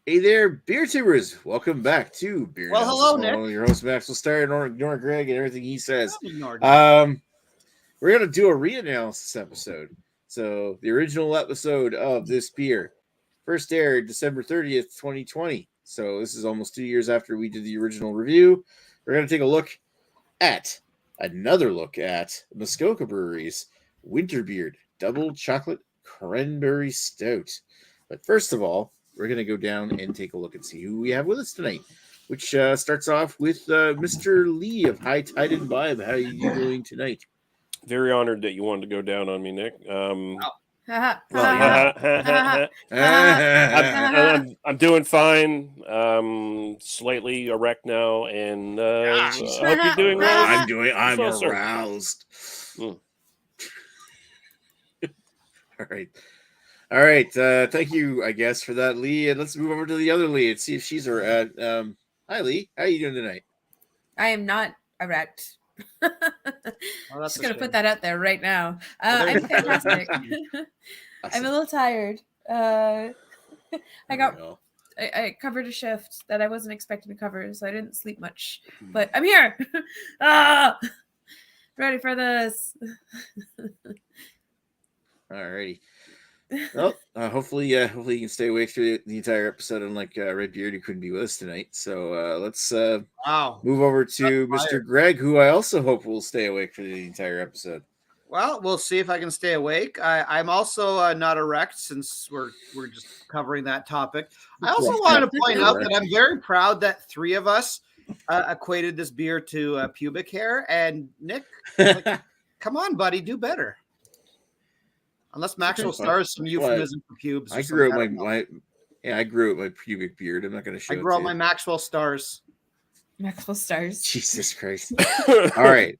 Hey there, beer tubers! Welcome back to Beer Well, Analysis. hello, Nick. Your host Max will start ignore Greg and everything he says. Ignored me. We're gonna do a reanalysis episode. So the original episode of this beer first aired December 30th, 2020. So this is almost 2 years after we did the original review. We're gonna take another look at Muskoka Brewery's Winterbeard Double Chocolate Cranberry Stout. But first of all, we're going to go down and take a look and see who we have with us tonight, which starts off with Mr. Lee of High Tide and Vibe. How are you doing tonight? Very honored that you wanted to go down on me, Nick. I'm doing fine. Slightly erect now, and I hope you're doing well. I'm aroused. All right. Thank you, I guess, for that, Lee. And let's move over to the other Lee and see if she's erect. Hi, Lee. How are you doing tonight? I am not erect. Just gonna put that out there right now. I'm fantastic. I'm a little tired. I covered a shift that I wasn't expecting to cover, so I didn't sleep much. But I'm here. Ready for this. Alrighty. Well, hopefully you can stay awake through the entire episode, unlike Redbeard, who couldn't be with us tonight. So let's move over to Mr. Greg, who I also hope will stay awake for the entire episode. Well, we'll see if I can stay awake. I'm also not erect, since we're just covering that topic. I also wanted to point out that I'm very proud that three of us equated this beer to pubic hair. And Nick, come on, buddy, do better. Unless Maxwell Stars some euphemism for pubes. I grew up I grew up my pubic beard. I'm not going to show. I grew up my Maxwell Stars. Maxwell Stars. Jesus Christ! All right,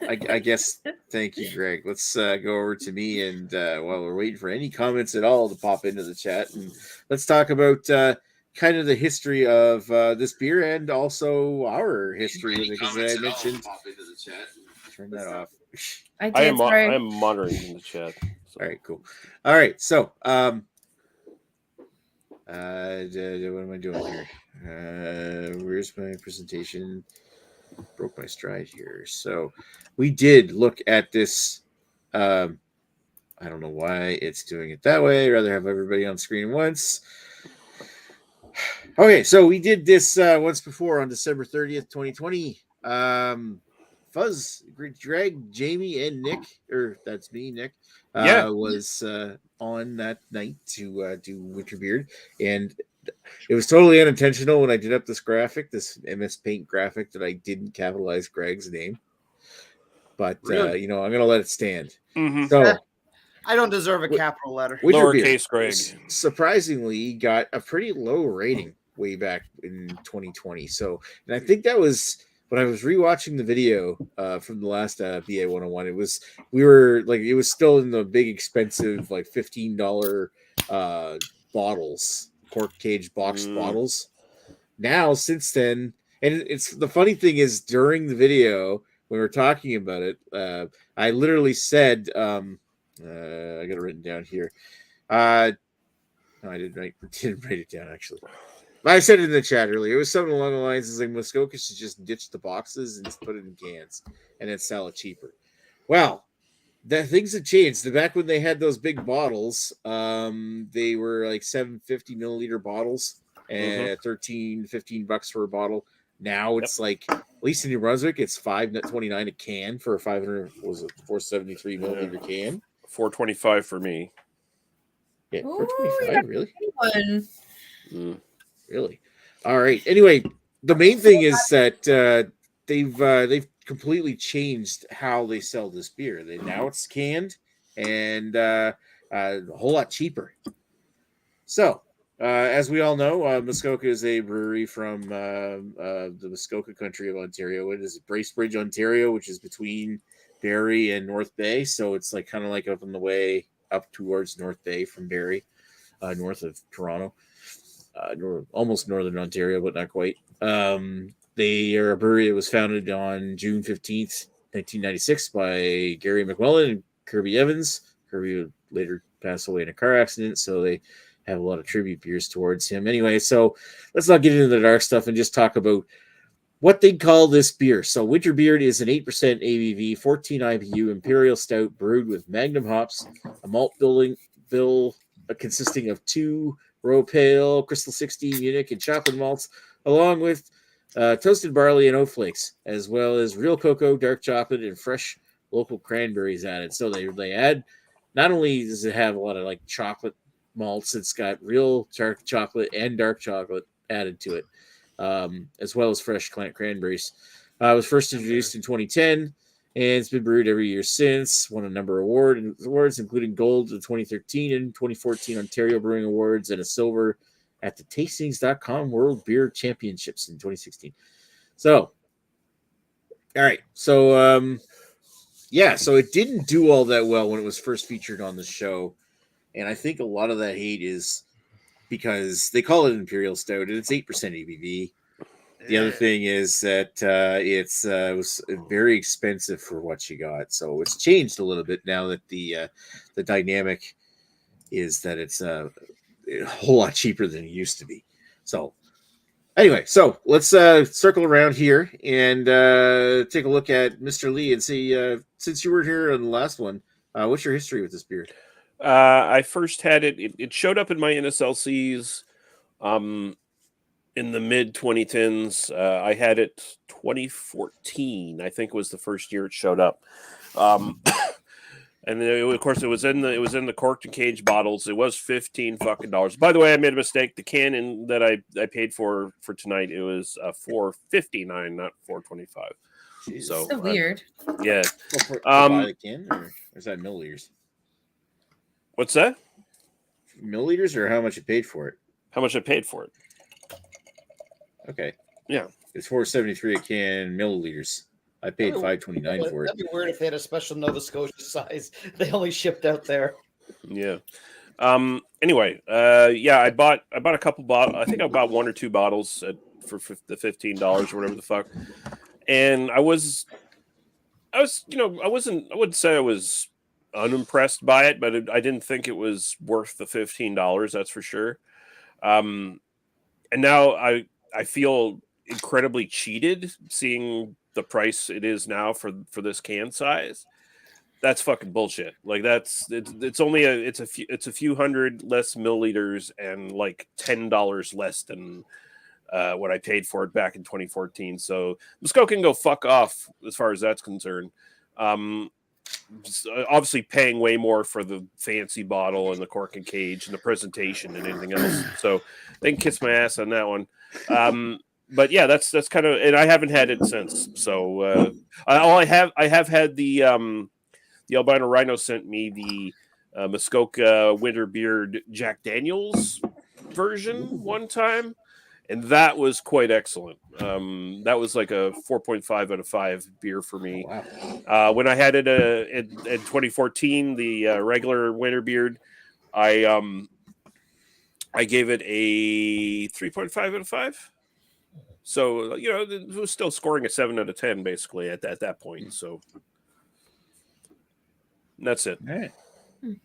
I guess. Thank you, Greg. Let's go over to me, and while we're waiting for any comments at all to pop into the chat, and let's talk about kind of the history of this beer and also our history with it, because I mentioned. Turn that off. I am monitoring in the chat. So. All right, cool. All right, so what am I doing here? Where's my presentation? Broke my stride here. So we did look at this. I don't know why it's doing it that way. I'd rather have everybody on screen once. Okay, so we did this once before on December 30th, 2020. Fuzz, Greg, Jamie, and Nick, or that's me, Nick, was on that night to do Winterbeard, and it was totally unintentional when I did up this graphic, this MS Paint graphic, that I didn't capitalize Greg's name, but really? I'm going to let it stand. Mm-hmm. So I don't deserve a capital letter. Lowercase Greg surprisingly got a pretty low rating way back in 2020. So, and I think that was. When I was rewatching the video from the last BA 101, it was still in the big expensive like $15 bottles, cork cage boxed bottles. Now, since then, and it's the funny thing is during the video when we were talking about it, I literally said, I got it written down here. No, I didn't write it down actually. I said it in the chat earlier. It was something along the lines of like Muskoka should just ditch the boxes and just put it in cans and then sell it cheaper. Well, things have changed. Back when they had those big bottles, they were like 750 milliliter bottles and $15 for a bottle. Now it's like, at least in New Brunswick, it's $5.29 a can for a 473 milliliter can. $4.25 for me. Yeah, $4.25, really? Really? All right. Anyway, the main thing is that they've completely changed how they sell this beer. Now it's canned and a whole lot cheaper. So, as we all know, Muskoka is a brewery from the Muskoka country of Ontario. It is Bracebridge, Ontario, which is between Barrie and North Bay. So it's like kind of like up on the way up towards North Bay from Barrie, north of Toronto. Almost northern Ontario, but not quite. They are a brewery that was founded on June 15th, 1996 by Gary McMullen and Kirby Evans. Kirby would later pass away in a car accident, so they have a lot of tribute beers towards him. Anyway, so let's not get into the dark stuff and just talk about what they call this beer. So Winterbeard is an 8% ABV, 14 IBU Imperial Stout brewed with Magnum hops, a malt bill consisting of 2 Row Pale, Crystal 16, Munich, and chocolate malts, along with toasted barley and oat flakes, as well as real cocoa, dark chocolate, and fresh local cranberries added. So they add, not only does it have a lot of like chocolate malts, it's got real dark chocolate and dark chocolate added to it, as well as fresh cranberries. It was first introduced in 2010, and it's been brewed every year since. Won a number of awards, including gold in 2013 and 2014 Ontario Brewing Awards, and a silver at the Tastings.com World Beer Championships in 2016. So, all right. So, so it didn't do all that well when it was first featured on the show. And I think a lot of that hate is because they call it Imperial Stout and it's 8% ABV. The other thing is that it was very expensive for what you got. So it's changed a little bit now that the dynamic is that it's a whole lot cheaper than it used to be. So anyway, so let's circle around here and take a look at Mr. Lee and see, since you were here on the last one, what's your history with this beer? I first had it showed up in my NSLCs in the mid 2010s. I had it 2014, I think was the first year it showed up. And of course it was in the corked and cage bottles. It was $15 By the way, I made a mistake. The can that I paid for tonight, it was $4.59, not $4.25. So weird. Yeah. For buy the can, or is that milliliters? What's that? Milliliters, or how much you paid for it? How much I paid for it? Okay. Yeah. It's $4.73 a can, milliliters. I paid $5.29 for it. That'd be weird if they had a special Nova Scotia size they only shipped out there. Yeah. Anyway, I bought a couple bottles. I think I bought 1 or 2 bottles for the $15 or whatever the fuck. And I wouldn't say I was unimpressed by it, but I didn't think it was worth the $15. That's for sure. And now I feel incredibly cheated seeing the price it is now for this can size. That's fucking bullshit. Like it's a few hundred less milliliters and like $10 less than what I paid for it back in 2014. So Muskoka can go fuck off as far as that's concerned. Obviously paying way more for the fancy bottle and the cork and cage and the presentation and anything else. So they can kiss my ass on that one. But yeah, that's kind of, and I haven't had it since. So I have had the Albino Rhino sent me the Muskoka Winterbeard Jack Daniels version one time, and that was quite excellent. That was like a 4.5 out of 5 beer for me. Wow. When I had it in 2014, the regular Winterbeard, I gave it a 3.5 out of 5. So, it was still scoring a 7 out of 10 basically at that point. So that's it. All right.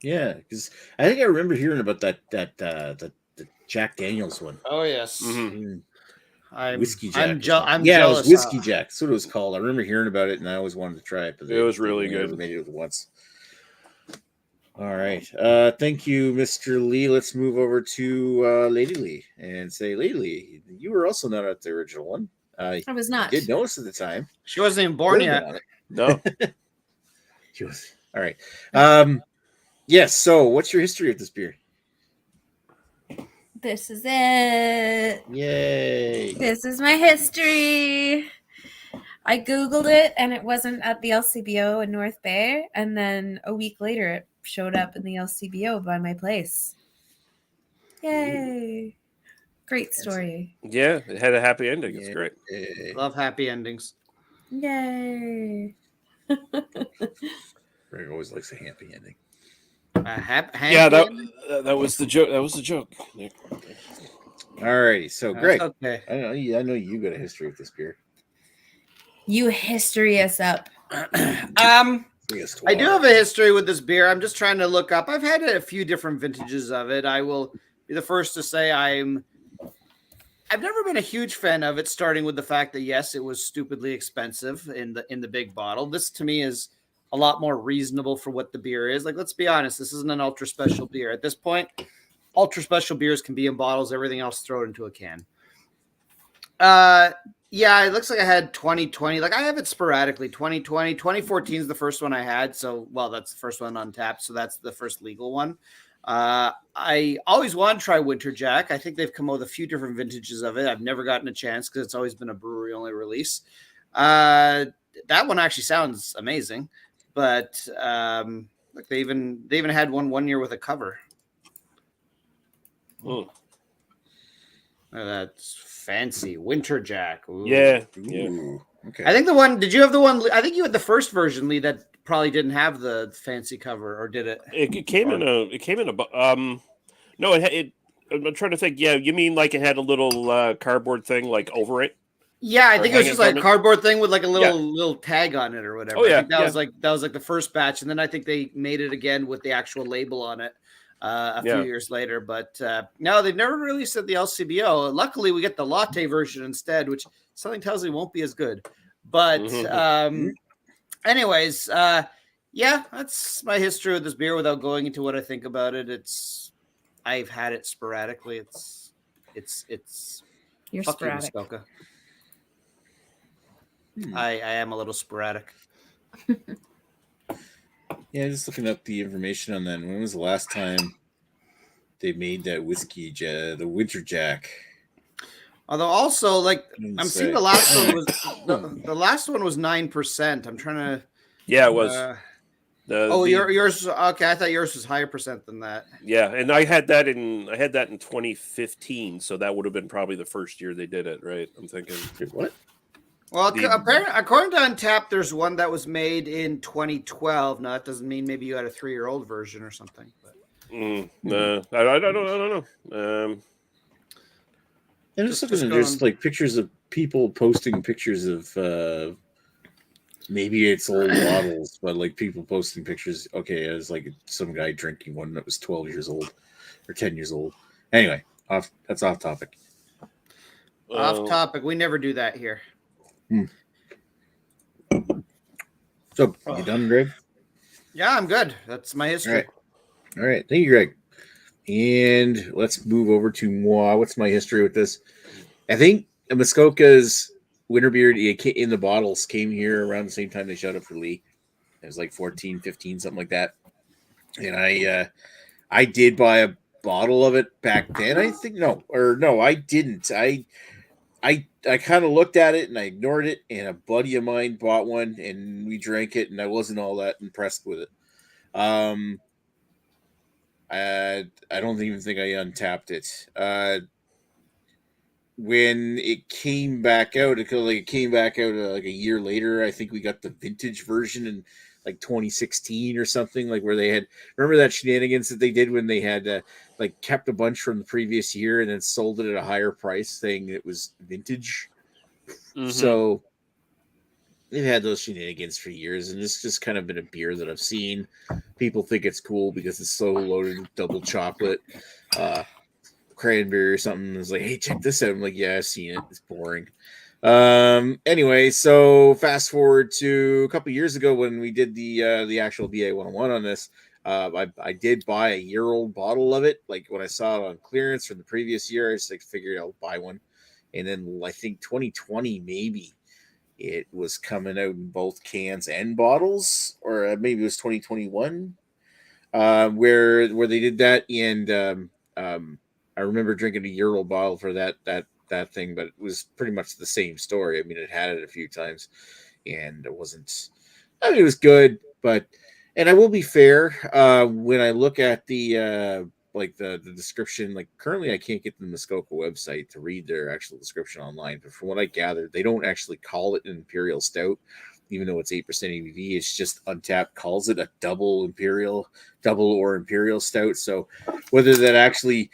Yeah, because I think I remember hearing about the Jack Daniels one. Oh yes. Mm-hmm. Whiskey Jack. I'm jealous. jealous. It was Whiskey Jack. That's what it was called. I remember hearing about it, and I always wanted to try it. But it was really good. Made it once. All right. Thank you, Mr. Lee. Let's move over to Lady Lee and say, Lady Lee, you were also not at the original one. I was not. I did notice at the time. She wasn't even born yet. No. She was. All right. Yes. So, what's your history of this beer? This is it. Yay. This is my history. I Googled it and it wasn't at the LCBO in North Bay. And then a week later, it showed up in the LCBO by my place. Yay. Great story. Yeah, it had a happy ending. It's great. Love happy endings. Yay. Greg always likes a happy ending. That was the joke. That was the joke. All righty. So, Greg, okay. I know you got a history with this beer. You history us up. I do have a history with this beer. I'm just trying to look up. I've had a few different vintages of it. I will be the first to say I've never been a huge fan of it, starting with the fact that yes, it was stupidly expensive in the big bottle. This to me is a lot more reasonable for what the beer is. Like, let's be honest, this isn't an ultra special beer. At this point, ultra special beers can be in bottles, everything else throw it into a can. Yeah, it looks like I had 2020. Like, I have it sporadically. 2020, 2014 is the first one I had. So, well, that's the first one on tap. So that's the first legal one. I always want to try Winter Jack. I think they've come out with a few different vintages of it. I've never gotten a chance because it's always been a brewery only release. That one actually sounds amazing, but like they even had one year with a cover. Oh. That's fancy. Winter Jack. Ooh. Yeah. Ooh, okay. I think the one. Did you have the one? I think you had the first version, Lee, that probably didn't have the fancy cover, or did it? It came in a. No, it. I'm trying to think. Yeah, you mean like it had a little cardboard thing like over it? Yeah, I think it was just like a it? cardboard thing with like a little tag on it or whatever. Oh, yeah, I think that was like the first batch, and then I think they made it again with the actual label on it a few years later. But no, they've never released it at the LCBO. Luckily, we get the latte version instead, which something tells me won't be as good. But anyways, yeah, that's my history with this beer without going into what I think about it. I've had it sporadically. It's You're fuck you, sporadic. Muskoka. I am a little sporadic. Yeah, just looking up the information on that. When was the last time they made that whiskey, the Winter Jack? Although also, like, I'm seeing the last one was the last one was 9%. I'm trying to. Yeah, it was. Yours. Okay, I thought yours was higher percent than that. Yeah, and I had that in 2015, so that would have been probably the first year they did it, right? I'm thinking. What? Well, apparently, according to Untapped, there's one that was made in 2012. Now that doesn't mean maybe you had a 3-year-old version or something. But. No, I don't know. And just looking at just like pictures of people posting pictures of maybe it's old bottles, but like people posting pictures. Okay, it was like some guy drinking one that was 12 years old or 10 years old. Anyway, that's off topic. Off topic. We never do that here. So, you done, Greg? Yeah, I'm good. That's my history. All right. Thank you, Greg. And let's move over to moi. What's my history with this? I think Muskoka's winter beer in the bottles came here around the same time they showed up for Lee. It was like 14, 15, something like that. And I did buy a bottle of it back then. I think no, I didn't. I kind of looked at it and I ignored it, and a buddy of mine bought one and we drank it, and I wasn't all that impressed with it. I don't even think I untapped it. When it came back out, like a year later. I think we got the vintage version in like 2016 or something, like where they had, remember that shenanigans that they did when they had like kept a bunch from the previous year and then sold it at a higher price saying it was vintage. Mm-hmm. So they've had those shenanigans for years, and it's just kind of been a beer that I've seen. People think it's cool because it's so loaded with double chocolate, cranberry or something. It's like, hey, check this out. I'm like, yeah, I've seen it. It's boring. Anyway, so fast forward to a couple years ago when we did the actual BA 101 on this. I did buy a year-old bottle of it. Like when I saw it on clearance from the previous year, I just like figured I'll buy one. And then I think 2020 maybe it was coming out in both cans and bottles, or maybe it was 2021 where they did that. And I remember drinking a year-old bottle for that thing, but it was pretty much the same story. I mean, it had it a few times, and it wasn't. I mean, it was good, but and I will be fair. When I look at the description, like currently I can't get the Muskoka website to read their actual description online, but from what I gathered, they don't actually call it an Imperial Stout, even though it's 8% ABV. It's just Untapped calls it a double or Imperial Stout. So whether that actually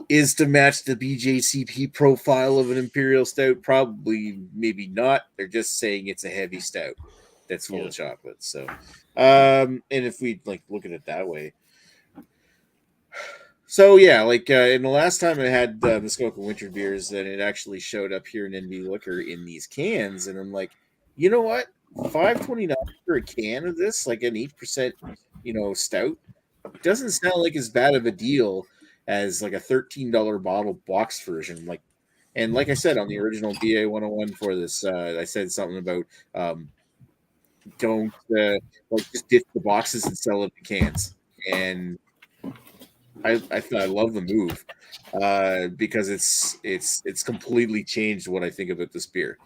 is to match the BJCP profile of an Imperial Stout, probably, maybe not. They're just saying it's a heavy stout that's full of chocolate. So, and if we like look at it that way, So yeah, like in the last time I had Muskoka winter beers, then it actually showed up here in NB Liquor in these cans, and I'm like, you know what, $5.29 for a can of this, like an 8%, stout, doesn't sound like as bad of a deal as like a $13 bottle box version. Like, and like I said on the original BA 101 for this, I said something about don't like just ditch the boxes and sell it in cans, and I love the move because it's completely changed what I think about this beer.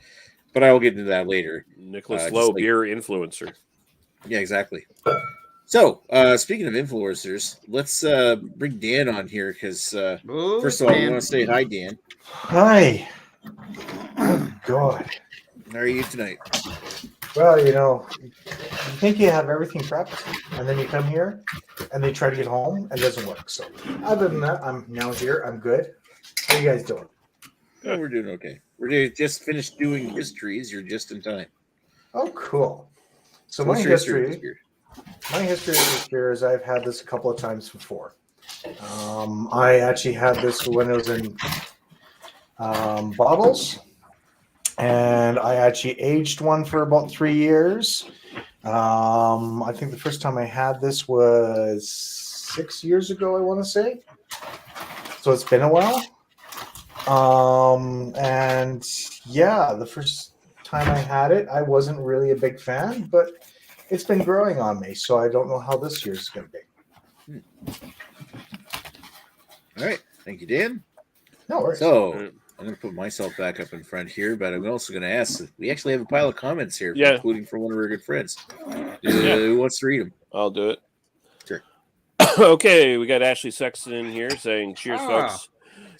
But I will get into that later. Nicholas Lowe, beer influencer. Yeah, exactly. So speaking of influencers, let's bring Dan on here because first of all, I want to say hi, Dan. Hi. Oh, God. How are you tonight? Well, you think you have everything prepped, and then you come here, and they try to get home, and it doesn't work. So, other than that, I'm now here. I'm good. How you guys doing? Oh, we're doing okay. We're just finished doing histories. You're just in time. Oh, cool. So what's my your history of this beer? My history of this beer is I've had this a couple of times before. I actually had this when it was in bottles, and I actually aged one for about 3 years. I think the first time I had this was 6 years ago, I want to say. So it's been a while. And yeah, the first time I had it, I wasn't really a big fan, but it's been growing on me, so I don't know how this year's going to be. All right. Thank you, Dan. No worries. So I'm going to put myself back up in front here, but I'm also going to ask. We actually have a pile of comments here, including from one of our good friends. Who wants to read them? I'll do it. Sure. Okay, we got Ashley Sexton in here saying, "Cheers, folks."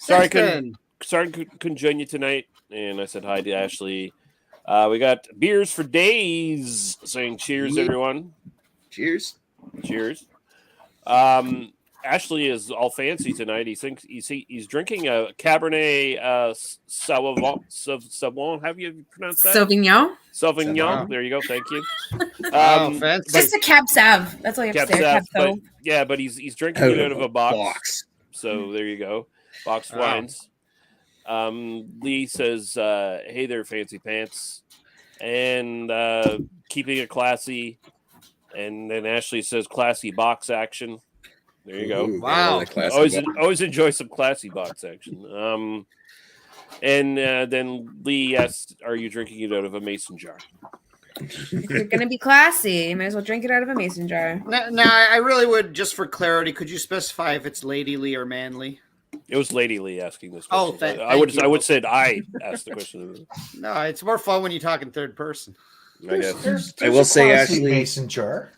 Sorry, couldn't join you tonight. And I said hi to Ashley. We got Beers for Days saying, "Cheers, everyone." Cheers. Cheers. Ashley is all fancy tonight. He thinks he's drinking a Cabernet Sauvignon. How do you pronounce that? Sauvignon. There you go. Thank you. Fancy. Just a Cab Sav. That's all you have to say. But he's drinking it out of a box. So there you go. Boxed wines. Lee says, "Hey there, fancy pants," and keeping it classy. And then Ashley says, "Classy box action." There you go. Ooh, wow. Always enjoy some classy box action. And then Lee asked, "Are you drinking it out of a mason jar?" If you're gonna be classy, you might as well drink it out of a mason jar. Now, I really would, just for clarity, could you specify if it's Lady Lee or Manly? It was Lady Lee asking this question. I would say I asked the question. No, it's more fun when you talk in third person. I guess. There's I will say, classy Ashley, mason jar.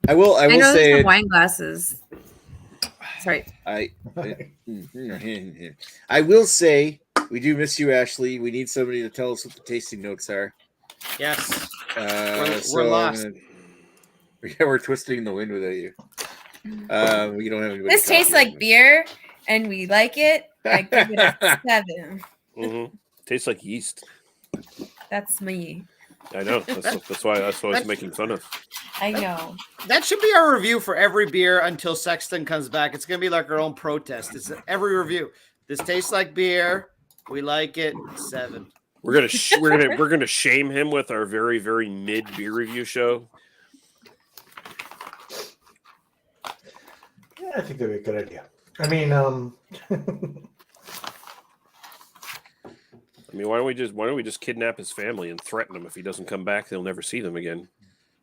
I will know say there's some wine glasses. Sorry. I will say we do miss you, Ashley. We need somebody to tell us what the tasting notes are. Yes. We're lost. We're twisting the wind without you. We don't have anybody. This tastes like beer, and we like it. I give it a 7. Mm-hmm. Tastes like yeast. That's me. I know. That's why I was making fun of. I know. That should be our review for every beer until Sexton comes back. It's going to be like our own protest. It's every review. This tastes like beer. We like it. 7. We're gonna shame him with our very, very mid beer review show. Yeah, I think that'd be a good idea. I mean, why don't we just kidnap his family and threaten him? If he doesn't come back, they'll never see them again.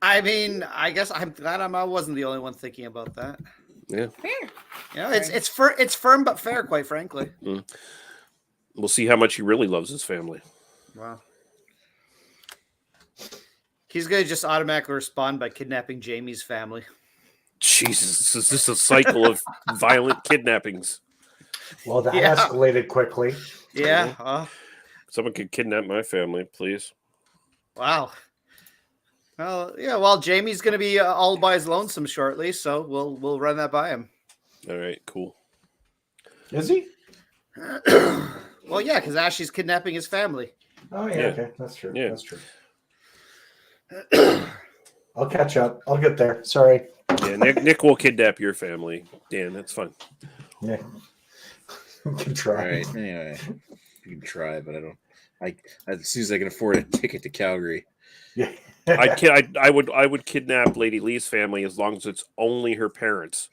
I mean, I guess I'm glad I wasn't the only one thinking about that. Yeah. Fair. It's firm but fair, quite frankly. Mm. We'll see how much he really loves his family. Wow. He's going to just automatically respond by kidnapping Jamie's family. Jesus, is this a cycle of violent kidnappings? Well, that escalated quickly. Yeah. Someone could kidnap my family, please. Wow. Well, yeah. Well, Jamie's going to be all by his lonesome shortly, so we'll run that by him. All right, cool. Is he? Well, yeah, because Ashley's kidnapping his family. Oh, yeah. Okay, that's true. Yeah. That's true. I'll catch up. I'll get there. Sorry. Yeah, Nick will kidnap your family. Dan, that's fine. Yeah. You can All try. right. Anyway, you can try, but I don't. As soon as I can afford a ticket to Calgary. Yeah. I would kidnap Lady Lee's family as long as it's only her parents.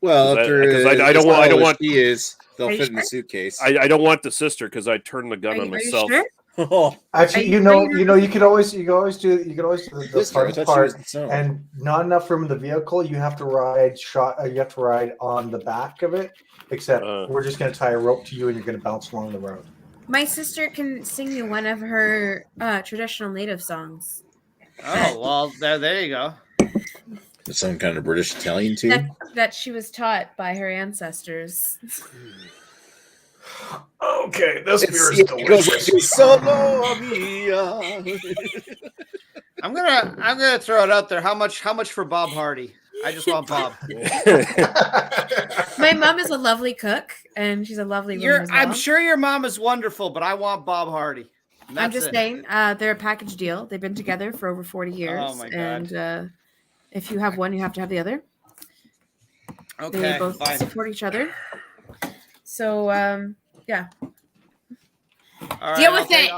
Well, Because I as don't tall as want she is, they'll Are you fit in the sure? suitcase. I don't want the sister because I turn the gun Are on you myself. sure? Oh, Actually, Are you sure you could always do the sister, I fun thought she was part, the son. and not enough room in the vehicle. You have to ride on the back of it. Except we're just going to tie a rope to you, and you're going to bounce along the road. My sister can sing you one of her traditional native songs. Oh well, there you go. Some kind of British Italian tune. That she was taught by her ancestors. Okay, this beer is It goes like delicious. this, Solo mia. I'm gonna throw it out there. How much for Bob Hardy? I just want Bob. My mom is a lovely cook, and she's a lovely woman as well. I'm sure your mom is wonderful, but I want Bob Hardy. I'm just saying, they're a package deal. They've been together for over 40 years. Oh my God. And if you have one, you have to have the other. Okay, They both fine. support each other. So, yeah. All right, Deal with it.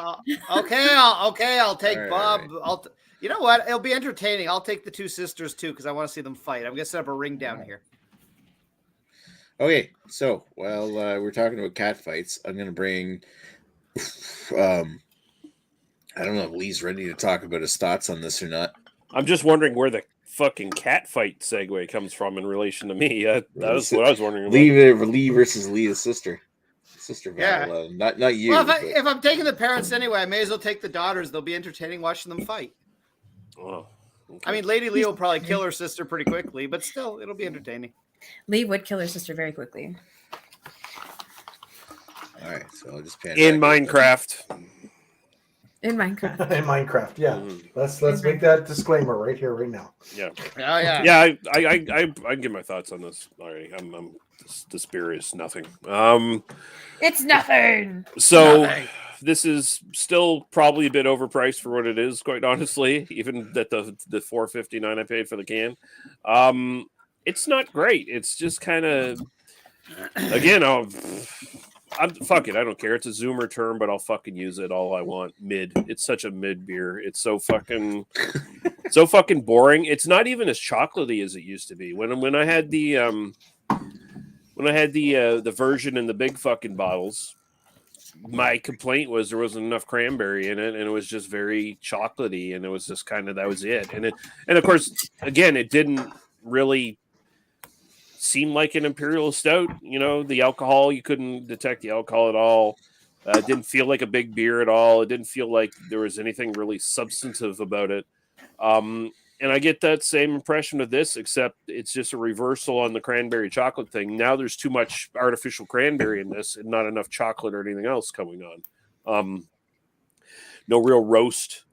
I'll take All Bob. right. You know what? It'll be entertaining. I'll take the two sisters too because I want to see them fight. I'm gonna set up a ring down here. Okay, so while we're talking about cat fights, I'm gonna bring. I don't know if Lee's ready to talk about his thoughts on this or not. I'm just wondering where the fucking cat fight segue comes from in relation to me. That was what I was wondering about. Lee versus Lee's sister battle. Not you. Well, if I'm taking the parents anyway, I may as well take the daughters. They'll be entertaining watching them fight. Oh, okay. I mean, Lady Lee will probably kill her sister pretty quickly, but still, it'll be entertaining. Lee would kill her sister very quickly. All right, so I'll just pan in back Minecraft. In Minecraft. In Minecraft, yeah. Mhm. Let's make that disclaimer right here, right now. Yeah. Oh yeah. Yeah, I can give my thoughts on this already. This beer is nothing. It's nothing. So Nothing. this is still probably a bit overpriced for what it is, quite honestly, even at the $4.59 I paid for the can. It's not great. It's just kind of, again, fuck it. I don't care. It's a Zoomer term, but I'll fucking use it all I want. Mid. It's such a mid beer. It's so fucking boring. It's not even as chocolatey as it used to be. When I had the version in the big fucking bottles, my complaint was there wasn't enough cranberry in it, and it was just very chocolatey, and it was just kind of, that was it. And of course, again, it didn't really seem like an imperial stout. You know, the alcohol, you couldn't detect the alcohol at all. It didn't feel like a big beer at all. It didn't feel like there was anything really substantive about it. And I get that same impression of this, except it's just a reversal on the cranberry chocolate thing. Now there's too much artificial cranberry in this and not enough chocolate or anything else coming on. No real roast.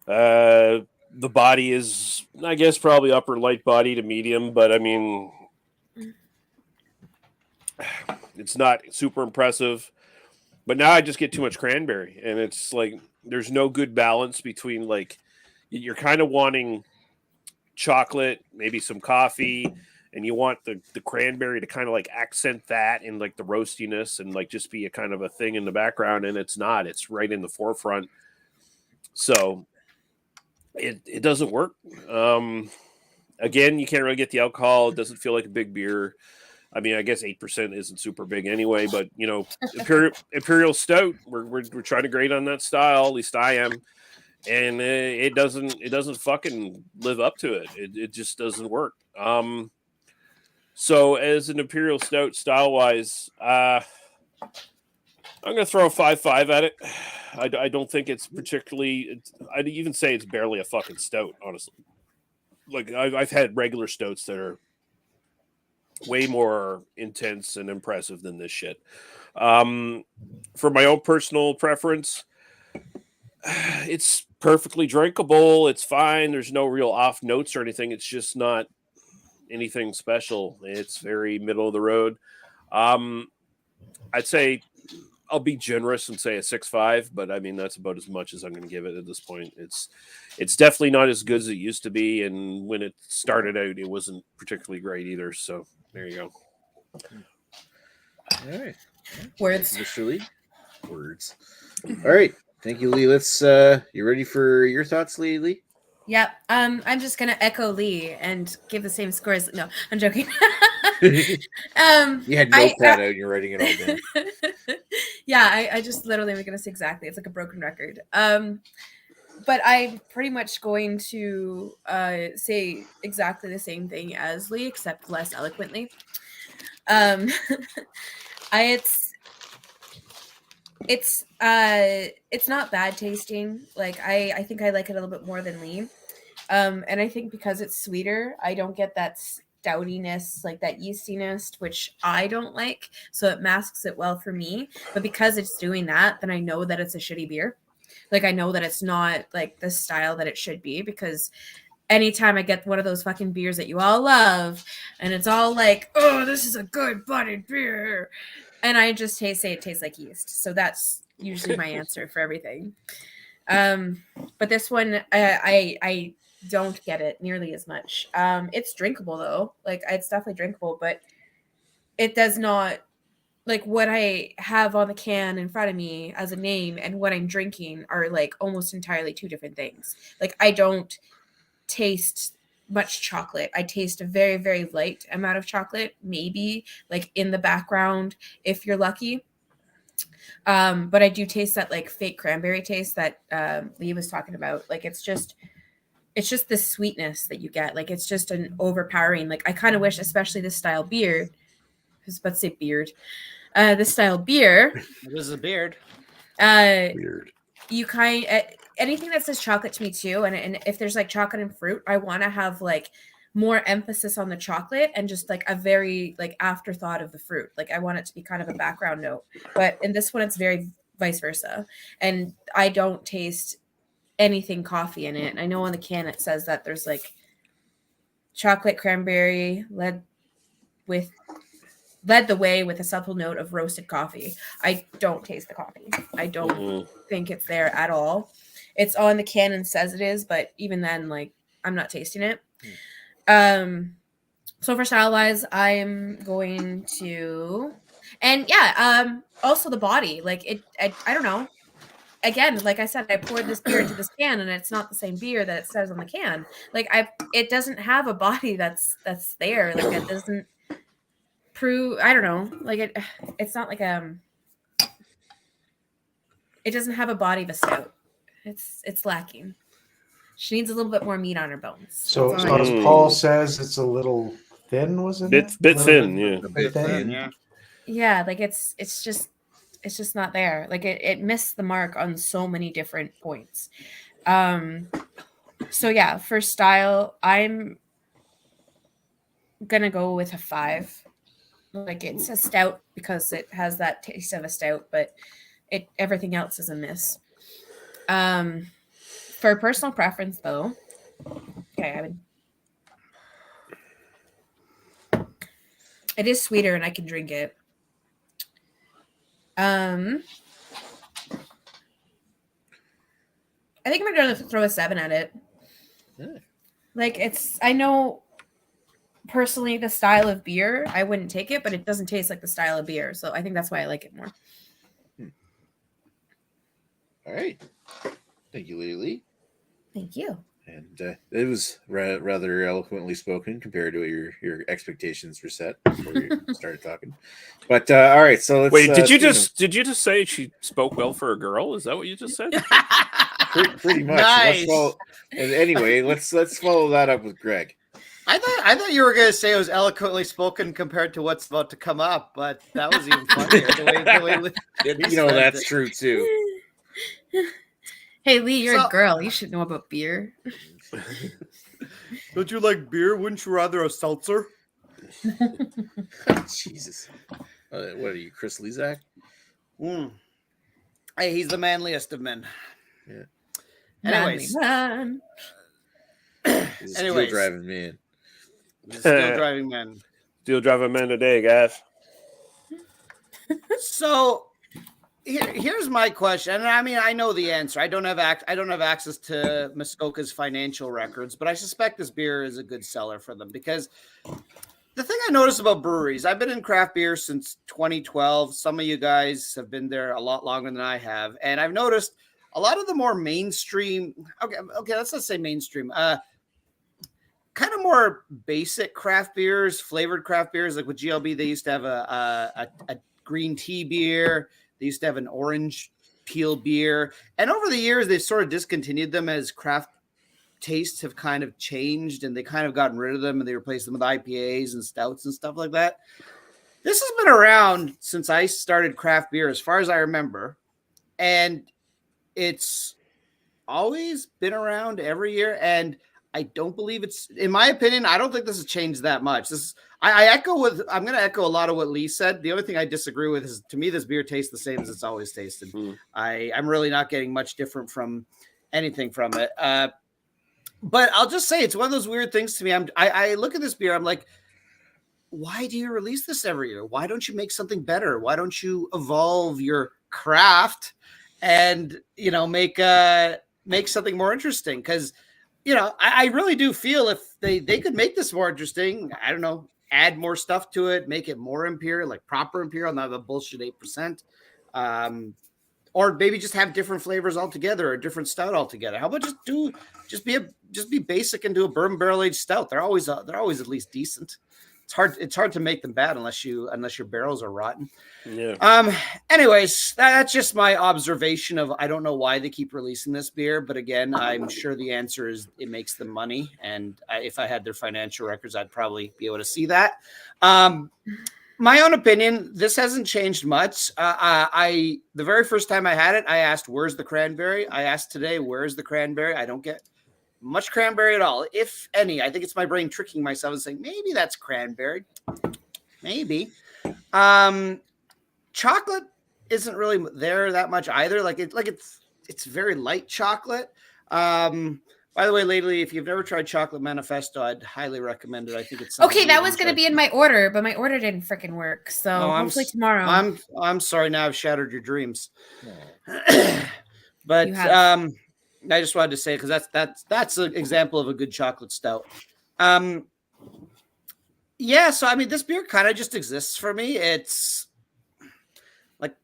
The body is, I guess, probably upper light body to medium, but I mean, it's not super impressive. But now I just get too much cranberry, and it's like there's no good balance between, like, you're kind of wanting chocolate, maybe some coffee, and you want the cranberry to kind of like accent that and like the roastiness and like just be a kind of a thing in the background, and it's not. It's right in the forefront. So it doesn't work. Again, you can't really get the alcohol. It doesn't feel like a big beer. I mean, I guess 8% isn't super big anyway, but you know, Imperial Stout, we're trying to grade on that style. At least I am. And it doesn't fucking live up to it. It just doesn't work. So as an Imperial Stout style wise, I'm gonna throw a 5.5 at it. I don't think it's particularly. I'd even say it's barely a fucking stout, honestly. Like I've had regular stouts that are way more intense and impressive than this shit. For my own personal preference, it's perfectly drinkable. It's fine. There's no real off notes or anything. It's just not anything special. It's very middle of the road. I'd say I'll be generous and say a 6.5, but I mean that's about as much as I'm going to give it at this point. It's definitely not as good as it used to be, and when it started out, it wasn't particularly great either. So there you go. All right. Words. Thank you, Mr. Lee. Words. All right. Thank you, Lee. Let's you ready for your thoughts, Lee? Yep. I'm just gonna echo Lee and give the same scores. No, I'm joking. You had notepad out and you're writing it all down. Yeah, I just literally am gonna say exactly. It's like a broken record. But I'm pretty much going to say exactly the same thing as Lee, except less eloquently. It's not bad tasting. Like I think I like it a little bit more than Lee. And I think because it's sweeter, I don't get that stoutiness, like that yeastiness, which I don't like. So it masks it well for me. But because it's doing that, then I know that it's a shitty beer. Like I know that it's not like the style that it should be, because anytime I get one of those fucking beers that you all love, and it's all like, oh, this is a good bodied beer, and I just say it tastes like yeast. So that's usually my answer for everything. But this one, I don't get it nearly as much. It's drinkable though. Like it's definitely drinkable, but it does not, like what I have on the can in front of me as a name and what I'm drinking are like almost entirely two different things. Like I don't taste much chocolate. I taste a very, very light amount of chocolate, maybe like in the background if you're lucky. But I do taste that like fake cranberry taste that Lee was talking about. Like it's just the sweetness that you get. Like it's just an overpowering. Like I kind of wish, especially this style beer. I was about to say beard. This style beer. This is a beard. Weird. You anything that says chocolate to me too, and if there's like chocolate and fruit, I want to have like more emphasis on the chocolate and just like a very like afterthought of the fruit. Like I want it to be kind of a background note, but in this one it's very vice versa, and I don't taste anything coffee in it. And I know on the can it says that there's like chocolate cranberry led the way with a subtle note of roasted coffee. I don't taste the coffee. I don't think it's there at all. It's on the can and says it is, but even then, like, I'm not tasting it. So for style wise, I'm going to, and yeah, also the body, like I don't know. Again, like I said, I poured this beer into this can, and it's not the same beer that it says on the can. Like it doesn't have a body that's there. Like it doesn't prove, I don't know, like it's not like it doesn't have a body of a stout. It's lacking. She needs a little bit more meat on her bones. So as Paul says, it's a little thin, wasn't it? Bit thin, yeah. A bit thin, yeah. Yeah, like it's just not there. Like it missed the mark on so many different points. So yeah, for style, I'm gonna go with a 5. Like it's a stout because it has that taste of a stout, but everything else is a miss. For personal preference though, okay, it is sweeter and I can drink it. I think I'm gonna throw a 7 at it. Yeah. Like I know personally the style of beer, I wouldn't take it, but it doesn't taste like the style of beer. So I think that's why I like it more. All right. Thank you, Lee. Thank you. And it was rather eloquently spoken compared to what your expectations were set before you started talking. But all right, so let's wait. Did you just say she spoke well for a girl? Is that what you just said? pretty much. Nice. And anyway, let's follow that up with Greg. I thought you were going to say it was eloquently spoken compared to what's about to come up, but that was even funnier. the way That's true too. Hey Lee, you're a girl. You should know about beer. Don't you like beer? Wouldn't you rather a seltzer? Jesus. What are you, Chris Lezak? Hey, he's the manliest of men. Yeah. Anyways. He's a steel driving man. Still driving man. Still driving man today, guys. So Here's my question, and I mean, I know the answer. I don't have access to Muskoka's financial records, but I suspect this beer is a good seller for them because the thing I notice about breweries, I've been in craft beer since 2012. Some of you guys have been there a lot longer than I have, and I've noticed a lot of the more mainstream. Okay, let's not say mainstream. Kind of more basic craft beers, flavored craft beers, like with GLB, they used to have a green tea beer. They used to have an orange peel beer. And over the years, they've sort of discontinued them as craft tastes have kind of changed and they kind of gotten rid of them and they replaced them with IPAs and stouts and stuff like that. This has been around since I started craft beer, as far as I remember. And it's always been around every year. And I don't believe it's, in my opinion, I don't think this has changed that much. I'm going to echo a lot of what Lee said. The only thing I disagree with is, to me, this beer tastes the same as it's always tasted. I'm really not getting much different from anything from it. But I'll just say it's one of those weird things to me. I look at this beer, I'm like, why do you release this every year? Why don't you make something better? Why don't you evolve your craft and, make something more interesting? Because I really do feel if they could make this more interesting, I don't know, add more stuff to it, make it more imperial, like proper imperial, not the bullshit 8%. Or maybe just have different flavors altogether, or different stout altogether. How about just be basic and do a bourbon barrel aged stout? They're always at least decent. It's hard to make them bad unless your barrels are rotten. Yeah. Anyways, that's just my observation of, I don't know why they keep releasing this beer, but again, I'm sure the answer is it makes them money. And if I had their financial records, I'd probably be able to see that. My own opinion, this hasn't changed much. The very first time I had it, I asked, "Where's the cranberry?" I asked today, "Where's the cranberry?" I don't get much cranberry at all, if any. I think it's my brain tricking myself and saying, maybe that's cranberry. Maybe. Chocolate isn't really there that much either. It's very light chocolate. By the way, lately, if you've never tried Chocolate Manifesto, I'd highly recommend it. I think it's okay. That was going to be in my order, but my order didn't freaking work. So hopefully tomorrow. I'm sorry. Now I've shattered your dreams. But I just wanted to say, because that's an example of a good chocolate stout. Yeah. So I mean, this beer kind of just exists for me. It's like,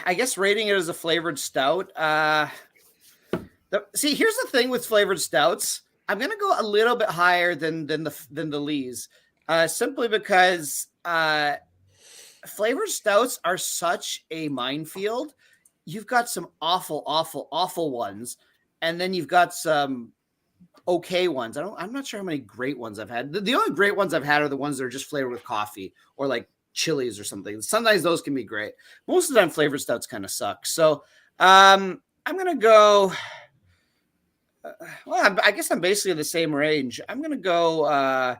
I guess rating it as a flavored stout. See, here's the thing with flavored stouts. I'm going to go a little bit higher than the Lees, simply because flavored stouts are such a minefield. You've got some awful, awful, awful ones, and then you've got some okay ones. I'm not sure how many great ones I've had. The only great ones I've had are the ones that are just flavored with coffee or like chilies or something. Sometimes those can be great. Most of the time, flavored stouts kind of suck. So I'm going to go. I guess I'm basically in the same range. I'm going to go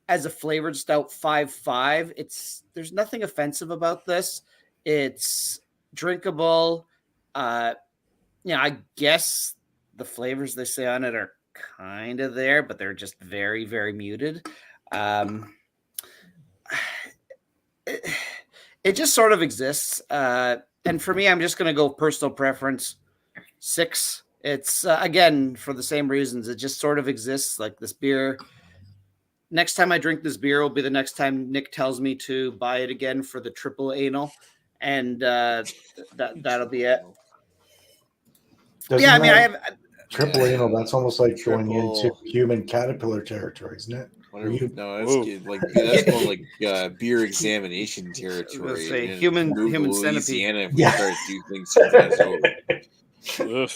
as a flavored stout 5.5. There's nothing offensive about this. It's drinkable. I guess the flavors they say on it are kind of there, but they're just very, very muted. It just sort of exists. And for me, I'm just going to go personal preference 6. It's again, for the same reasons. It just sort of exists. Like this beer. Next time I drink this beer will be the next time Nick tells me to buy it again for the triple anal, and that'll be it. I have triple anal. That's almost like going into human caterpillar territory, isn't it? No, that's good. That's more like beer examination territory. Say, human centipede. If we start to do things sometimes over.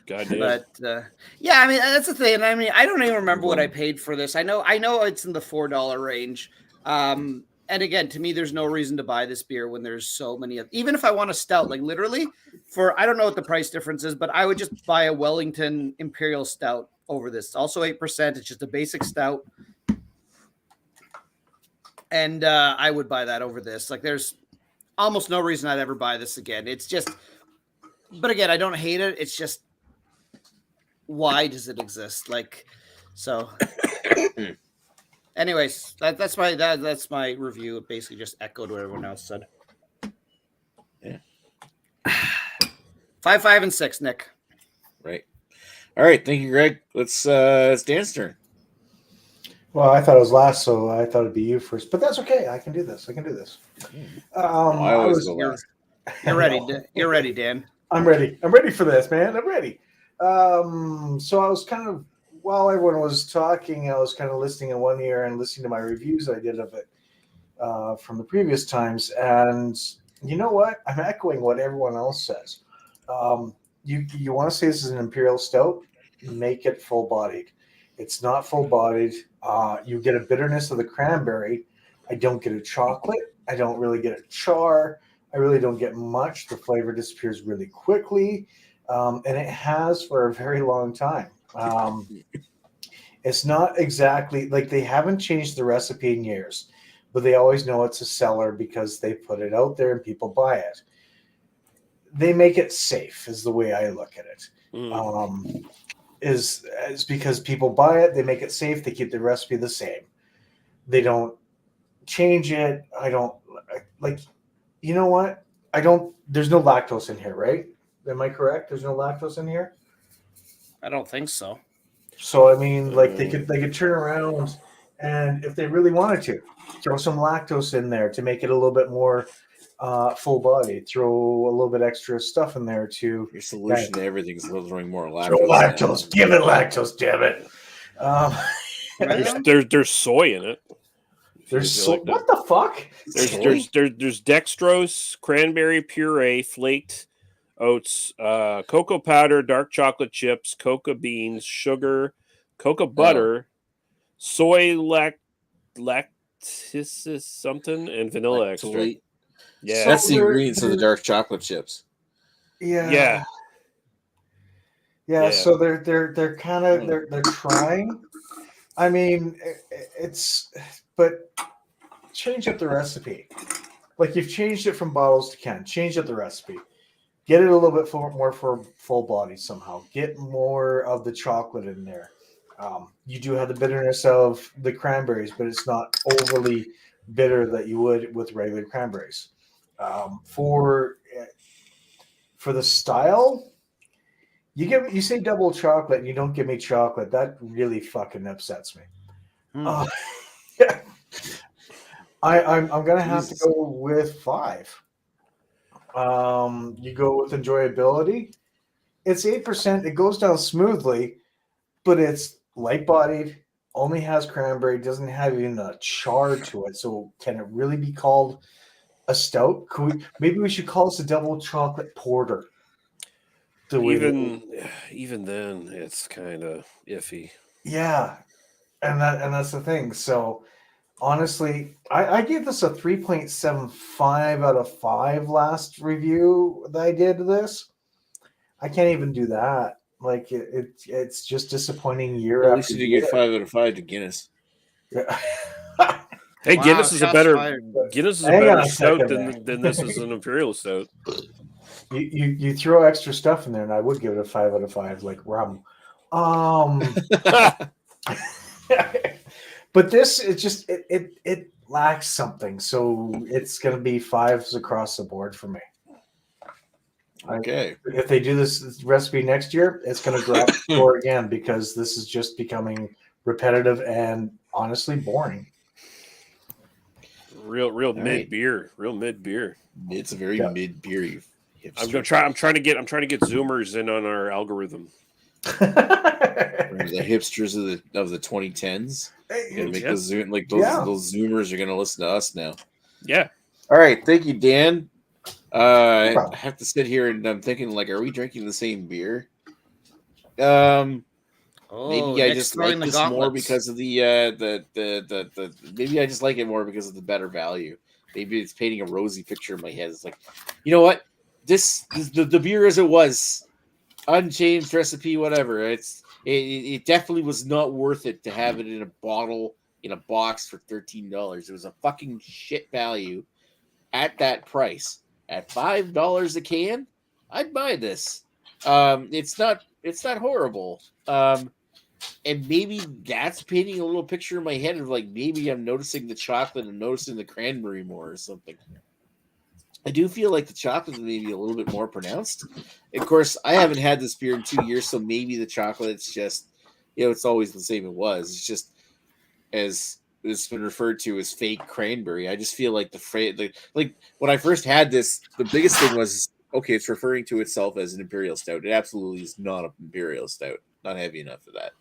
Goddamn. But I mean, that's the thing. I mean, I don't even remember what I paid for this. I know it's in the $4 range. And again, to me, there's no reason to buy this beer when there's so many of. Even if I want a stout, like literally, I don't know what the price difference is, but I would just buy a Wellington Imperial Stout over this. It's also 8%. It's just a basic stout, and I would buy that over this. Like, there's almost no reason I'd ever buy this again. It's just, but again, I don't hate it. It's just, why does it exist? Like, so. Anyways, that's my review. It basically just echoed what everyone else said. Yeah. 5, 5, and 6, Nick. Right. All right. Thank you, Greg. It's Dan's turn. Well, I thought it was last, so I thought it'd be you first. But that's okay. I can do this. I always go last. You're ready. You're ready, Dan. I'm ready. I'm ready for this, man. I'm ready. So I was kind of, while everyone was talking, I was kind of listening in one ear and listening to my reviews I did of it from the previous times. And you know what? I'm echoing what everyone else says. You want to say this is an Imperial Stout? Make it full-bodied. It's not full-bodied. You get a bitterness of the cranberry. I don't get a chocolate. I don't really get a char. I really don't get much. The flavor disappears really quickly. And it has for a very long time. It's not exactly like they haven't changed the recipe in years, but they always know it's a seller because they put it out there and people buy it. They make it safe is the way I look at it. Is because people buy it, they make it safe, they keep the recipe the same. They don't change it. I don't like, you know what? There's no lactose in here, right? Am I correct? There's no lactose in here? I don't think so. So I mean, like they could turn around and if they really wanted to, throw some lactose in there to make it a little bit more full body. Throw a little bit extra stuff in there to. Your solution to everything is throwing more lactose. Throw lactose. Give it lactose. Damn it. There's soy in it. What the fuck? There's dextrose, cranberry puree, flaked oats, cocoa powder, dark chocolate chips, cocoa beans, sugar, cocoa butter, soy lactis something, and vanilla extract. Yeah, that's the ingredients of the dark chocolate chips. Yeah. So they're kind of they're trying. I mean, but change up the recipe. Like you've changed it from bottles to can. Change up the recipe. Get it a little bit more for full body somehow. Get more of the chocolate in there. You do have the bitterness of the cranberries, but it's not overly bitter that you would with regular cranberries. For the style, you say double chocolate and you don't give me chocolate. That really fucking upsets me. Yeah. I'm gonna have to go with 5. You go with enjoyability. It's 8%. It goes down smoothly, but it's light-bodied. Only has cranberry. Doesn't have even a char to it. So can it really be called a stout? Maybe we should call this a double chocolate porter. Even then, it's kind of iffy. Yeah, and that's the thing. So honestly, I gave this a 3.75 out of 5 last review that I did to this. I can't even do that. Like it's just disappointing year after year. At least you get 5 out of 5 to Guinness. Yeah. Hey, Guinness is a better stout than this is an Imperial Stout. You throw extra stuff in there, and I would give it a 5 out of 5, like rum. But this, it lacks something, so it's going to be 5s across the board for me. Okay. If they do this recipe next year, it's going to drop the score again because this is just becoming repetitive and honestly boring. Real mid beer. It's a very mid beer. I'm trying to get Zoomers in on our algorithm. The hipsters of the 2010s. Make those Zoomers are gonna listen to us now. Yeah. All right, thank you, Dan. I have to sit here and I'm thinking, like, are we drinking the same beer? Maybe I just like this more because of the maybe I just like it more because of the better value. Maybe it's painting a rosy picture in my head. It's like, you know what? The beer as it was, unchanged recipe, whatever. It definitely was not worth it to have it in a bottle in a box for $13. It was a fucking shit value at that price. At $5 a can, I'd buy this. It's not horrible. And maybe that's painting a little picture in my head of like maybe I'm noticing the chocolate and noticing the cranberry more or something. I do feel like the chocolate is maybe a little bit more pronounced. Of course, I haven't had this beer in 2 years, so maybe the chocolate's just, it's always the same it was. It's just, as it's been referred to as fake cranberry. I just feel like like when I first had this, the biggest thing was, okay, it's referring to itself as an imperial stout. It absolutely is not an imperial stout. Not heavy enough for that.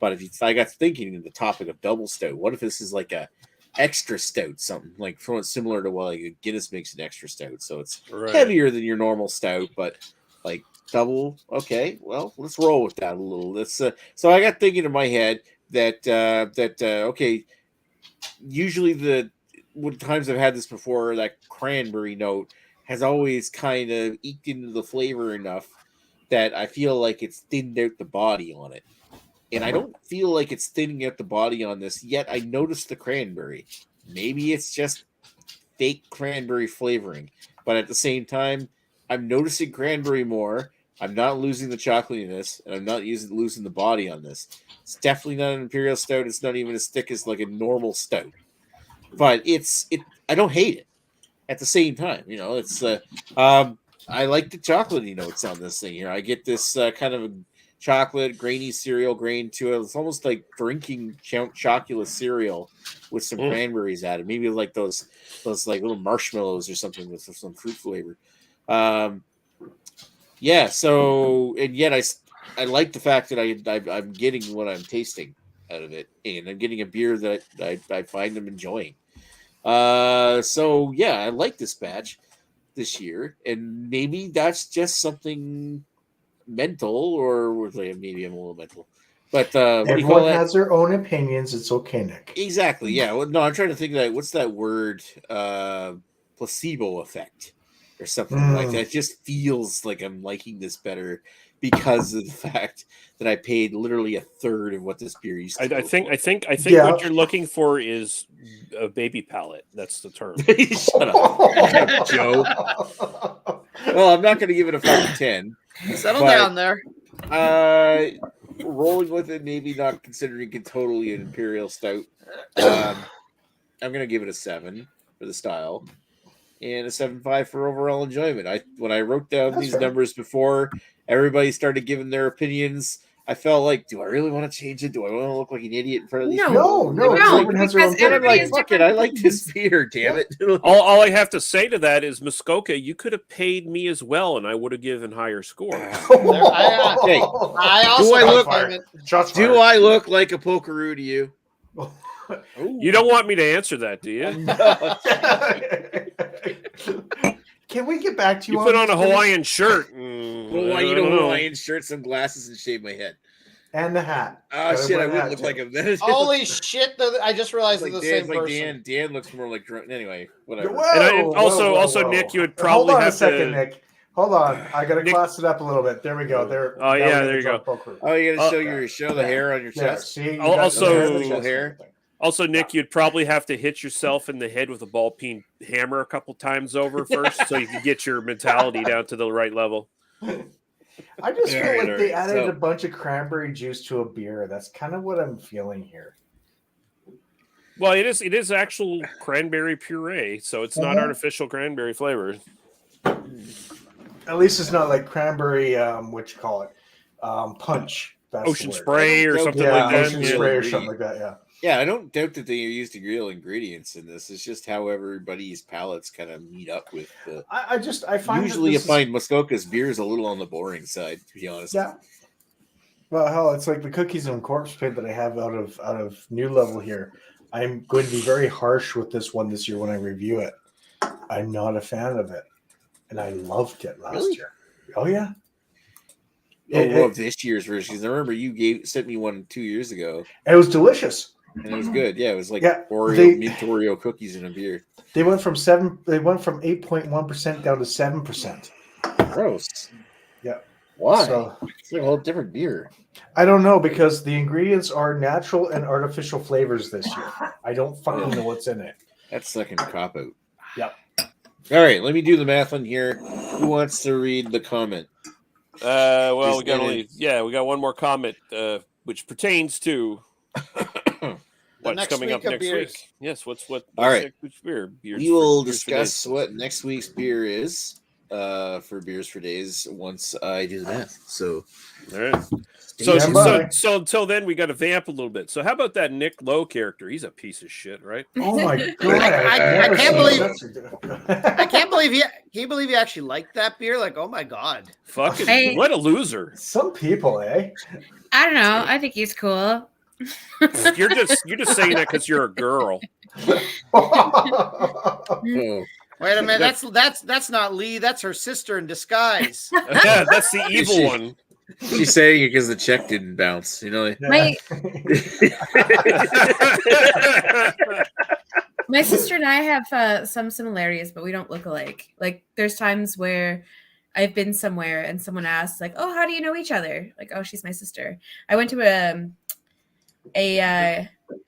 But I got thinking of the topic of double stout. What if this is like a extra stout, something like similar to like a Guinness makes an extra stout, so it's heavier than your normal stout, but like double. Okay, well, let's roll with that a little. Let's. So I got thinking in my head that okay, usually the times I've had this before, that cranberry note has always kind of eked into the flavor enough that I feel like it's thinned out the body on it. And I don't feel like it's thinning out the body on this, yet I noticed the cranberry. Maybe it's just fake cranberry flavoring. But at the same time, I'm noticing cranberry more. I'm not losing the chocolatiness, and I'm not losing the body on this. It's definitely not an imperial stout. It's not even as thick as like a normal stout. But I don't hate it. At the same time, it's I like the chocolatey notes on this thing here. I get this kind of a chocolate, grainy cereal grain to it. It's almost like drinking chocolate cereal with some cranberries added. Maybe like those like little marshmallows or something with some fruit flavor. Yeah. So, and yet I like the fact that I'm getting what I'm tasting out of it, and I'm getting a beer that I find I'm enjoying. So yeah, I like this batch this year, and maybe that's just something mental, or maybe I'm a little mental, but everyone has their own opinions. It's okay, Nick. Exactly. Yeah. Well, no, I'm trying to think of that. What's that word? Placebo effect or something like that. It just feels like I'm liking this better because of the fact that I paid literally a third of what this beer used to. I think what you're looking for is a baby palate. That's the term. Shut up, Joe. Well, I'm not going to give it a fucking 10. Settle down there. Rolling with it, maybe not considering it totally an imperial stout. I'm going to give it a 7 for the style and a 7.5 for overall enjoyment. When I wrote down these numbers before everybody started giving their opinions, I felt like, do I really want to change it? Do I want to look like an idiot in front of these people? No. Everyone has their own opinion. I'm like, fuck it, I like this beer, damn it. All I have to say to that is, Muskoka, you could have paid me as well, and I would have given higher scores. Hey, do I look like a pokeroo to you? You don't want me to answer that, do you? Can we get back to you? You put on a Hawaiian shirt. Hawaiian shirt, some glasses, and shave my head. And the hat. Oh, shit, I wouldn't look like him. Holy shit, I just realized they're the same person. Dan looks more like drunk. Anyway, whatever. Also, Nick, you would probably Hold on have a second, to... Nick. Hold on. I got to class it up a little bit. There we go. There you go. Oh, you got to show the hair on your chest? See, hair. Also, Nick, you'd probably have to hit yourself in the head with a ball-peen hammer a couple times over first so you can get your mentality down to the right level. I just feel like they added a bunch of cranberry juice to a beer. That's kind of what I'm feeling here. Well, it is actual cranberry puree, so it's not artificial cranberry flavor. At least it's not like cranberry, what you call it, punch. That's ocean spray or something like that. Ocean spray or something like that, yeah. Yeah, I don't doubt that they used real ingredients in this. It's just how everybody's palates kind of meet up with the... I find usually find Muskoka's beer is a little on the boring side, to be honest. Yeah. Well, hell, it's like the cookies and corpse paint that I have out of New Level here. I'm going to be very harsh with this one this year when I review it. I'm not a fan of it, and I loved it last year. Oh yeah. Of this year's version, because I remember you sent me one 2 years ago. It was delicious. And it was good. Yeah, it was like mint Oreo cookies in a beer. They went from 8.1% down to 7%. Gross. Yeah. Why? So, it's like a whole different beer. I don't know, because the ingredients are natural and artificial flavors this year. I don't fucking know what's in it. That's second cop out. Yep. All right, let me do the math on here. Who wants to read the comment? We got one more comment, which pertains to What's next coming week up of next beers. week? Yes. What's All right. next week's beer? We will Beers for discuss days. what next week's beer is for Beers for Days once I do the math. So, All right. Stand by. So until then, we got to vamp a little bit. So how about that Nick Lowe character? He's a piece of shit, right? Oh my god! I I've can't never believe- seen I can't believe he actually liked that beer. Like, oh my god. Fucking Hey. what a loser! Some people, eh? I don't know. I think he's cool. You're just saying that because you're a girl. oh, Wait a minute, that's not Lee. That's her sister in disguise. Yeah, that's the evil She- one. she's saying it because the check didn't bounce. You know, like, My my sister and I have some similarities, but we don't look alike. Like, there's times where I've been somewhere and someone asks, like, "Oh, how do you know each other?" Like, "Oh, she's my sister." I went to a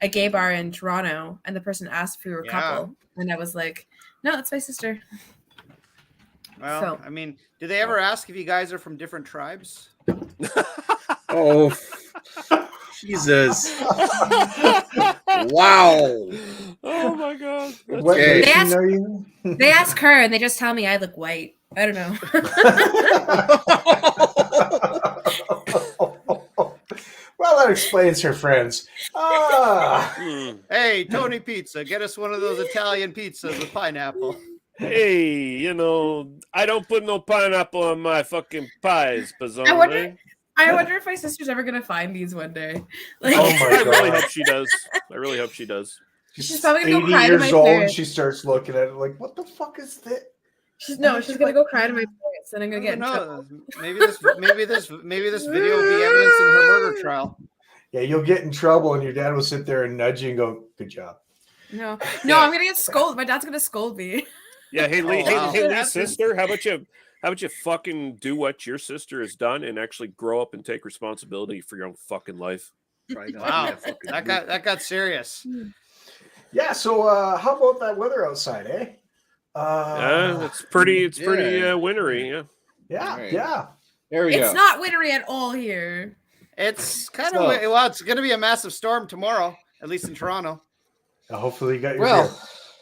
gay bar in Toronto, and the person asked if we were a Yeah. couple, and I was like, "No, that's my sister." Well, So- I mean, do they ever ask if you guys are from different tribes? oh, Jesus! Wow! Oh my god. That's What Okay. nation They ask- are you? They ask her, and they just tell me I look white. I don't know. Well, that explains her friends. Hmm. Hey, Tony Pizza, get us one of those Italian pizzas with pineapple. Hey, I don't put no pineapple on my fucking pies, Pizzone. I wonder if my sister's ever gonna find these one day. Like, Oh my I really God. hope she does. I really hope she does. She's probably gonna go 80 cry to years my old and parents. she starts looking at it like, what the fuck is this? she's gonna go cry to my parents, and I'm gonna get in trouble. No, maybe this video will be evidence in her murder trial. Yeah, you'll get in trouble and your dad will sit there and nudge you and go, good job. No, Yeah. I'm gonna get scolded. My dad's gonna scold me. Yeah, hey Lee, Oh, wow. hey Lee's sister, how about you fucking do what your sister has done and actually grow up and take responsibility for your own fucking life? Wow, that got serious. Yeah, so how about that weather outside, eh? It's pretty Yeah. wintry, yeah. Yeah, All right. yeah. There we It's go. not wintry at all here. It's kind So- of well, it's going to be a massive storm tomorrow, at least in Toronto. Hopefully you got your Well,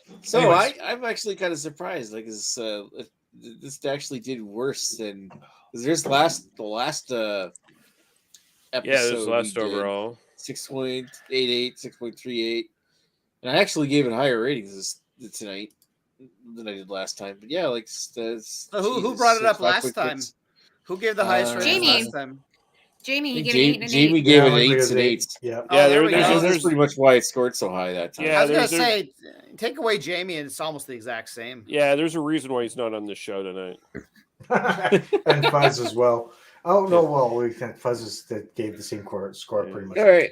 beer. so Anyways. I'm actually kind of surprised. Like, this actually did worse than there's the last episode. Yeah, there's we last did, overall. 6.88, 6.38, and I actually gave it higher ratings tonight than I did last time. But yeah, like, So who brought it up last time? Who gave the highest rating Jamie. last time? Jamie, he gave it 8 and an Jamie 8. gave Yeah, it like 8 it and 8. Yeah. Oh, Yeah, there we there's- go. That's pretty much why it scored so high that time. Yeah, I was going to there's- say, take away Jamie, and it's almost the exact same. Yeah, there's a reason why he's not on this show tonight. And Fuzz as well. Oh, no, well, we think Fuzz is that gave the same score pretty much. All right.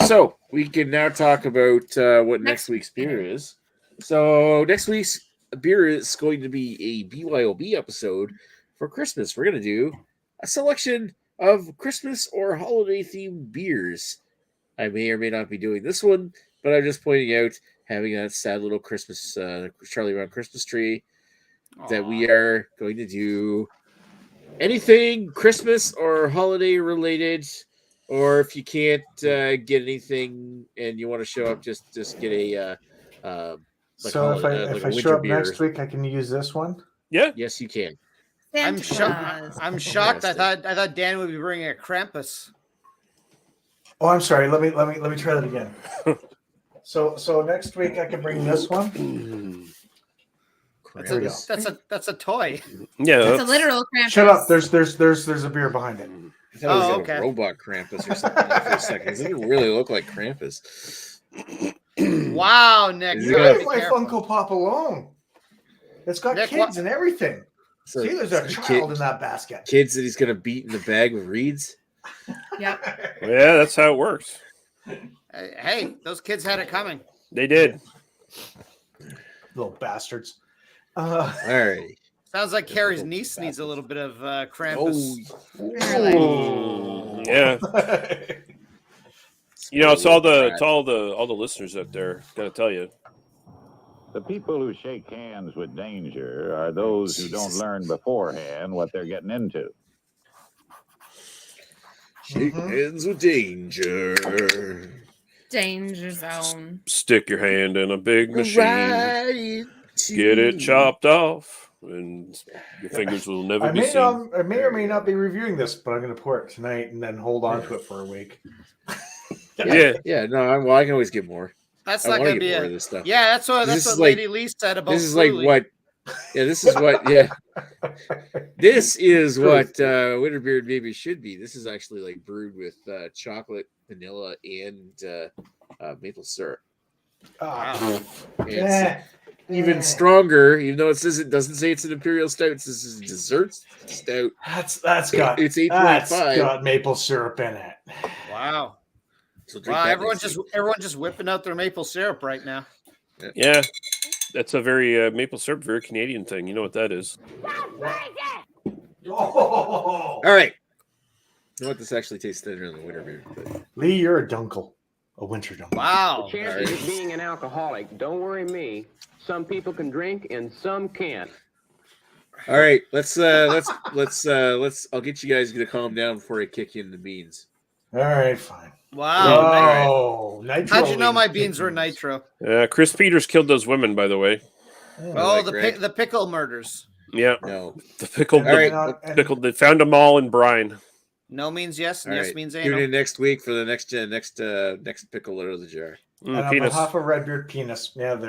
So we can now talk about what next week's beer is. So next week's beer is going to be a BYOB episode for Christmas. We're going to do a selection of Christmas or holiday themed beers. I may or may not be doing this one, but I'm just pointing out having that sad little Christmas Charlie Brown Christmas tree that we are going to do anything Christmas or holiday related. Or if you can't get anything and you want to show up, just get a like So if like if a I winter show up beer. next week, I can use this one? Yeah. Yes, you can. I'm Santa Claus. I'm shocked. I Interesting. thought Dan would be bringing a Krampus. Oh, I'm sorry. Let me try that again. So next week I can bring this one. That's There we a, go. that's a toy. Yeah. It's a literal Krampus. Shut up. There's a beer behind it. I thought it was Oh, like okay. a robot Krampus or something there for a second. It didn't really look like Krampus. Wow, Nick. Is you it gotta Leave be my careful. Funko Pop alone. It's got Nick, kids and everything. So, See, there's a so child in that basket. kids that he's gonna beat in the bag with reeds. Yep. Yeah, that's how it works. Hey, those kids had it coming. They did. Little bastards. All right. Sounds like Carrie's niece needs a little bit of Krampus. Oh, Yeah. It's all the listeners out there. Gotta tell you. The people who shake hands with danger are those who don't Jesus. learn beforehand what they're getting into. Shake hands with danger. Danger zone. Stick your hand in a big machine, Right get it to- chopped off, and your fingers will never I be may, seen. I may or may not be reviewing this, but I'm going to pour it tonight and then hold on to it for a week. Yeah. Yeah, no, well, I can always get more. That's I not want going to to be get more a. of this stuff. Yeah, that's what This is Lady Lee said about. This is like Truly. what. Yeah, this is what. Yeah, this is what Winterbeard maybe should be. This is actually like brewed with chocolate, vanilla, and maple syrup. Ah, It's eh, even eh. stronger, even though it doesn't say it's an imperial stout. This is a dessert stout. That's got It's that's 8.5. got maple syrup in it. Wow. So drink Wow, that everyone's next just whipping out their maple syrup right now. Yeah. That's a very maple syrup, very Canadian thing. You know what that is? Oh. All right. You know what? This actually tastes thinner than the Winterbeard. But Lee, you're a dunkel, a winter dunkel. Wow. The chances of being an alcoholic, don't worry me. Some people can drink and some can't. all right, let's. I'll get you guys to calm down before I kick you in the beans. All right, fine. Wow. Oh, nitro. How'd you know my Lee. beans were nitro? Chris Peters killed those women, by the way. Oh, Greg. the pickle murders. Yeah. No. The pickled, All right. pickled. They found them all in brine. No means yes, and All yes right. means Tune anal. in next week for the next pickle out of the jar. And on Penis. behalf of Redbeard Penis, yeah,